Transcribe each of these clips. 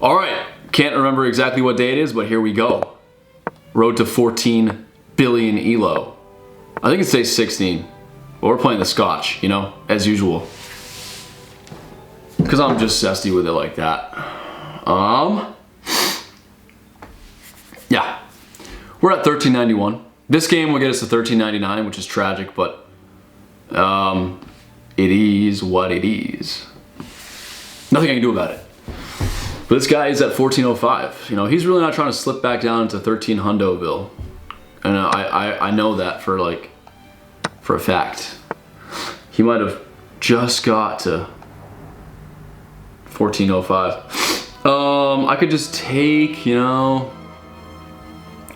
All right, can't remember exactly what day it is, but here we go. Road to 14 billion ELO. I think it's day 16. But we're playing the Scotch, you know, as usual. Because I'm just zesty with it like that. Yeah. We're at 1391. This game will get us to 1399, which is tragic, but it is what it is. Nothing I can do about it. But this guy is at 1405. You know, he's really not trying to slip back down into 13 Hundoville. And I know that for a fact. He might have just got to 1405. I could just take, you know,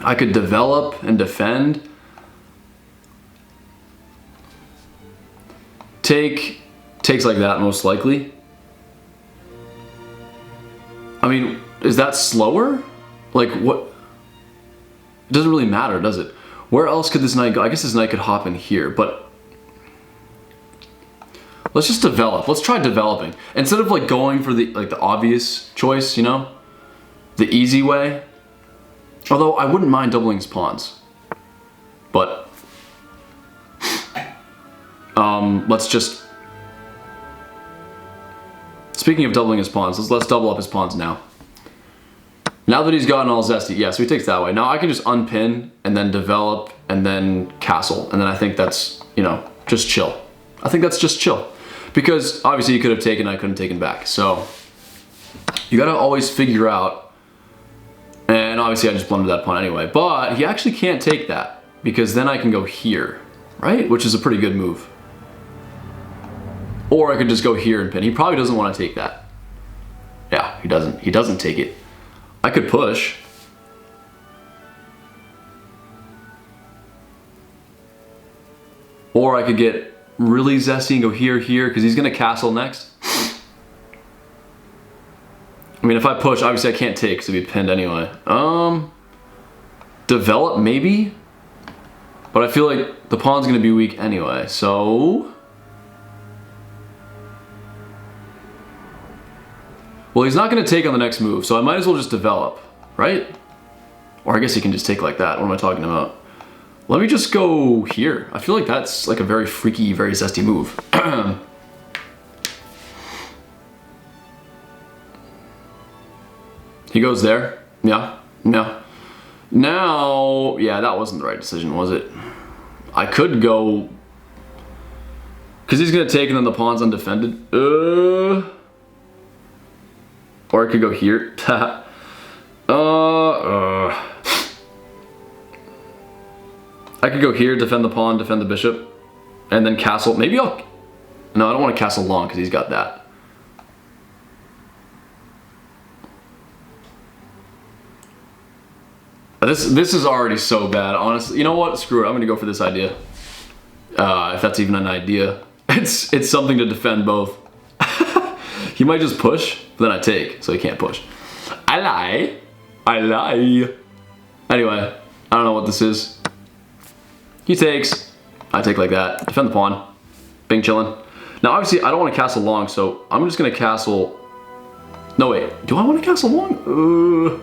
I could develop and defend. Takes like that most likely. I mean, is that slower? Like what? It doesn't really matter, does it? Where else could this knight go? I guess this knight could hop in here, but let's just develop. Let's try developing. Instead of like going for the obvious choice, you know? The easy way. Although I wouldn't mind doubling his pawns. But let's just, speaking of doubling his pawns, let's double up his pawns now. Now that he's gotten all zesty, yeah, so he takes that way. Now I can just unpin and then develop and then castle. And then I think that's, you know, just chill. I think that's just chill. Because obviously you could have taken, I couldn't have taken back. So you gotta always figure out, and obviously I just blundered that pawn anyway, but he actually can't take that because then I can go here, right? Which is a pretty good move. Or I could just go here and pin. He probably doesn't want to take that. Yeah, he doesn't take it. I could push. Or I could get really zesty and go here, because he's gonna castle next. I mean, if I push, obviously I can't take because it'd be pinned anyway. Develop maybe? But I feel like the pawn's gonna be weak anyway, so... Well, he's not gonna take on the next move, so I might as well just develop, right? Or I guess he can just take like that. What am I talking about? Let me just go here. I feel like that's like a very freaky, very zesty move. He goes there. Yeah. Now, yeah, that wasn't the right decision, was it? I could go, because he's gonna take and then the pawn's undefended. Or I could go here. I could go here, defend the pawn, defend the bishop, and then castle. Maybe I'll... No, I don't want to castle long because he's got that. This is already so bad, honestly. You know what? Screw it. I'm going to go for this idea. If that's even an idea. It's something to defend both. He might just push, but then I take, so he can't push. I lie. Anyway, I don't know what this is. He takes. I take like that. Defend the pawn. Bing chillin'. Now, obviously, I don't want to castle long, so I'm just going to castle... No, wait. Do I want to castle long?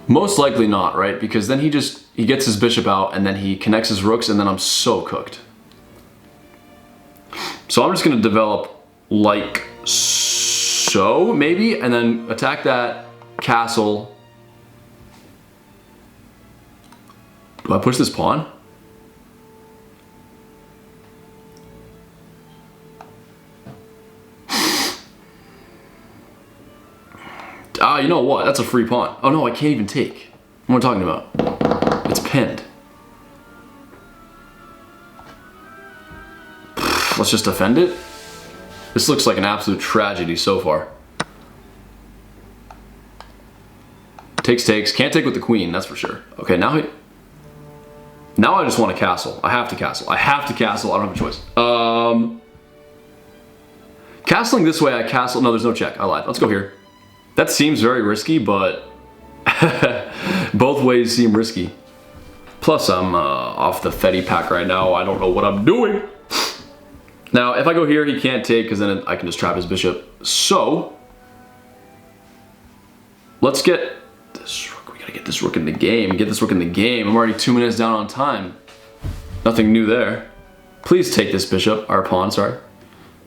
Most likely not, right? Because then he gets his bishop out, and then he connects his rooks, and then I'm so cooked. So I'm just going to develop like so, maybe, and then attack that castle. Do I push this pawn? Ah, you know what? That's a free pawn. Oh no, I can't even take. What am I talking about? It's pinned. Let's just defend it. This looks like an absolute tragedy so far. Takes. Can't take with the queen, that's for sure. Okay, now I just want to castle. I have to castle. I don't have a choice. Castling this way, I castle. No, there's no check. I lied. Let's go here. That seems very risky, but both ways seem risky. Plus, I'm off the Fetty pack right now. I don't know what I'm doing. Now, if I go here, he can't take because then I can just trap his bishop. So, let's get this rook. We gotta get this rook in the game. Get this rook in the game. I'm already 2 minutes down on time. Nothing new there. Please take this bishop, our pawn, sorry.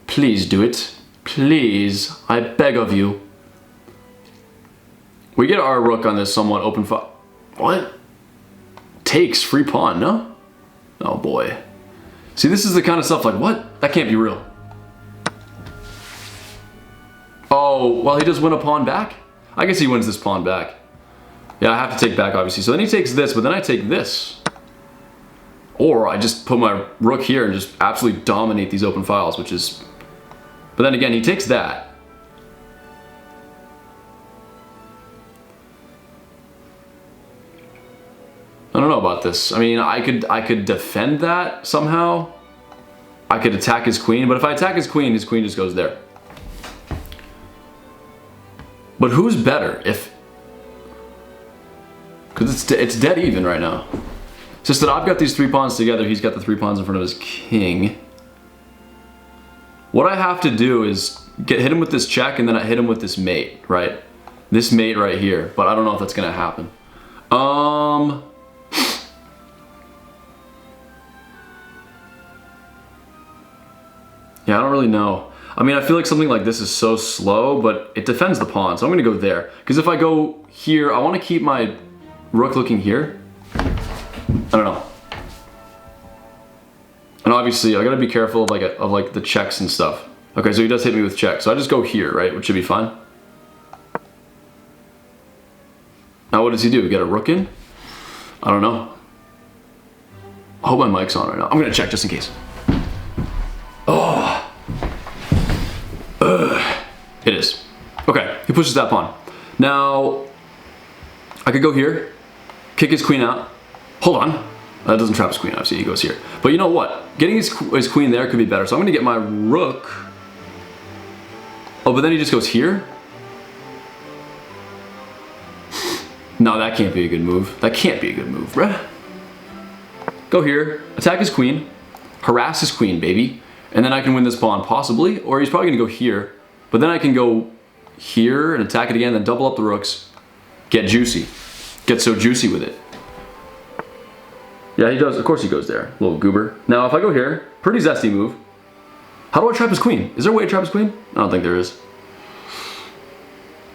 Please do it. Please, I beg of you. We get our rook on this somewhat open file. What? Takes, free pawn, no? Oh boy. See, this is the kind of stuff like, what? That can't be real. Oh, well, he does win a pawn back? I guess he wins this pawn back. Yeah, I have to take back, obviously. So then he takes this, but then I take this. Or I just put my rook here and just absolutely dominate these open files, which is... But then again, he takes that. I don't know about this. I mean, I could defend that somehow. I could attack his queen, but if I attack his queen just goes there. But who's better if... Because it's dead even right now. It's just that I've got these 3 pawns together, he's got the 3 pawns in front of his king. What I have to do is hit him with this check and then I hit him with this mate, right? This mate right here, but I don't know if that's gonna happen. Yeah, I don't really know. I mean, I feel like something like this is so slow, but it defends the pawn, so I'm gonna go there. Because if I go here, I wanna keep my rook looking here. I don't know. And obviously, I gotta be careful of like the checks and stuff. Okay, so he does hit me with check, so I just go here, right? Which should be fine. Now what does he do? Get a rook in? I don't know. I hope my mic's on right now. I'm gonna check just in case. Oh. It is. Okay, he pushes that pawn. Now, I could go here, kick his queen out. Hold on. That doesn't trap his queen, obviously, he goes here. But you know what? Getting his queen there could be better. So I'm gonna get my rook. Oh, but then he just goes here? No, that can't be a good move. That can't be a good move, bruh. Go here, attack his queen, harass his queen, baby. And then I can win this pawn, possibly. Or he's probably gonna go here. But then I can go here and attack it again, then double up the rooks. Get juicy. Get so juicy with it. Yeah, he does. Of course he goes there. Little goober. Now, if I go here, pretty zesty move. How do I trap his queen? Is there a way to trap his queen? I don't think there is.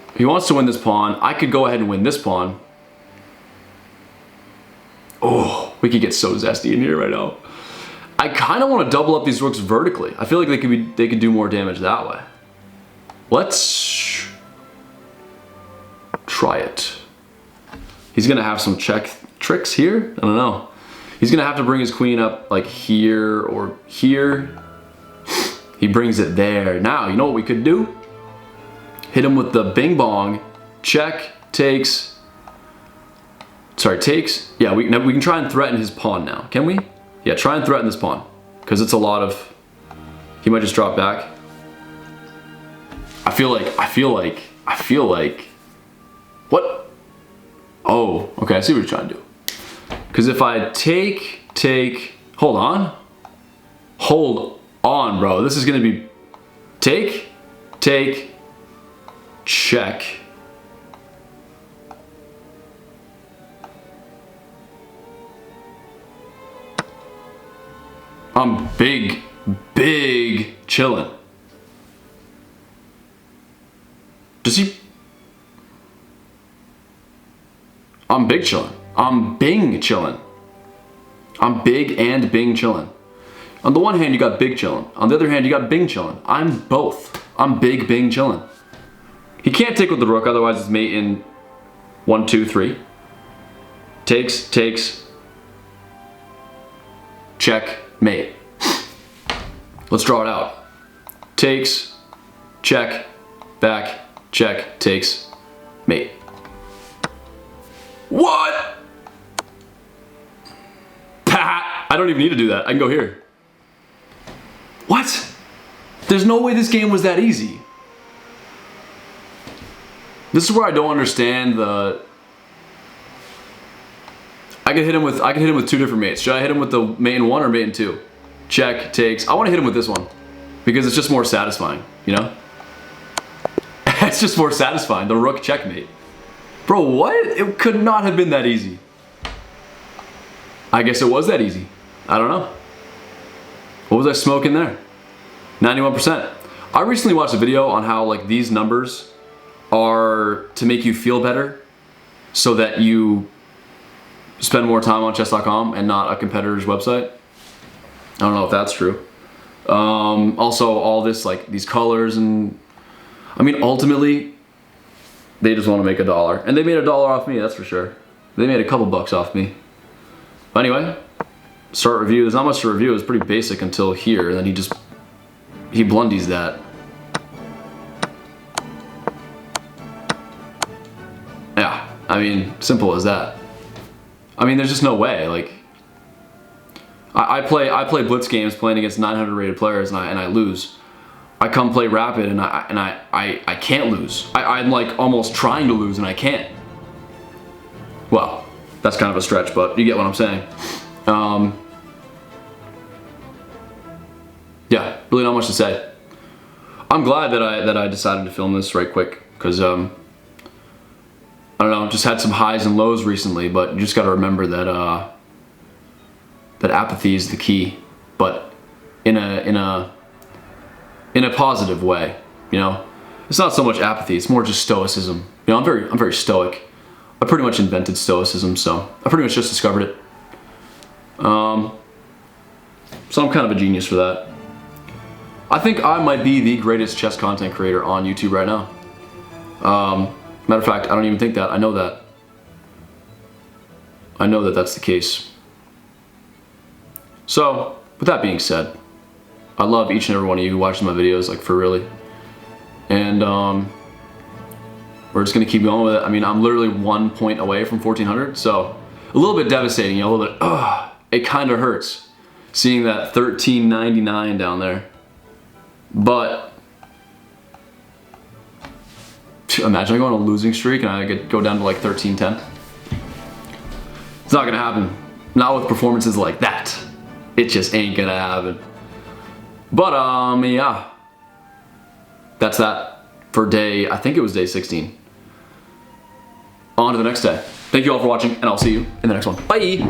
If he wants to win this pawn, I could go ahead and win this pawn. Oh, we could get so zesty in here right now. I kind of want to double up these rooks vertically. I feel like they could do more damage that way. Let's try it. He's gonna have some check tricks here. I don't know. He's gonna have to bring his queen up like here or here. He brings it there. Now, you know what we could do? Hit him with the bing bong. Check, takes. Sorry, takes. Yeah, we can try and threaten his pawn now. Can we? Yeah, try and threaten this pawn. Because it's a lot of... He might just drop back. I feel like... What? Oh, okay, I see what you're trying to do. Because if I take... Hold on. Hold on, bro. This is going to be... Take, check. I'm big chillin'. Does he? I'm big chillin'. I'm bing chillin'. I'm big and bing chillin'. On the one hand, you got big chillin'. On the other hand, you got bing chillin'. I'm both. I'm big bing chillin'. He can't take with the rook, otherwise it's mate in 1, 2, 3. Takes. Check, mate. Let's draw it out. Takes, check, back, check, takes, mate. What? I don't even need to do that. I can go here. What? There's no way this game was that easy. This is where I don't understand the... I could hit him with 2 different mates. Should I hit him with the mate in 1 or mate in 2? Check, takes. I want to hit him with this one because it's just more satisfying, you know? It's just more satisfying. The rook checkmate. Bro, what? It could not have been that easy. I guess it was that easy. I don't know. What was I smoking there? 91%. I recently watched a video on how like these numbers are to make you feel better so that you spend more time on chess.com and not a competitor's website. I don't know if that's true. Also, all this, like these colors, and I mean, ultimately, they just want to make $1. And they made $1 off me, that's for sure. They made a couple bucks off me. But anyway, start review. There's not much to review. It's pretty basic until here. And then he blundies that. Yeah, I mean, simple as that. I mean, there's just no way. Like, I play blitz games playing against 900 rated players, and I lose. I come play rapid, and I can't lose. I'm like almost trying to lose, and I can't. Well, that's kind of a stretch, but you get what I'm saying. Yeah, really not much to say. I'm glad that I decided to film this right quick, because I don't know, just had some highs and lows recently, but you just got to remember that that apathy is the key, but in a positive way. You know, it's not so much apathy; it's more just stoicism. You know, I'm very stoic. I pretty much invented stoicism, so I pretty much just discovered it. So I'm kind of a genius for that. I think I might be the greatest chess content creator on YouTube right now. Matter of fact, I don't even think that. I know that. I know that that's the case. So, with that being said, I love each and every one of you who watches my videos, like for really. And we're just gonna keep going with it. I mean, I'm literally 1 point away from 1400, so a little bit devastating, you know, a little bit, it kind of hurts seeing that 1399 down there. But imagine I go on a losing streak and I go down to like 1310. It's not gonna happen. Not with performances like that. It just ain't gonna happen. But yeah. That's that for day, I think it was day 16. On to the next day. Thank you all for watching, and I'll see you in the next one. Bye!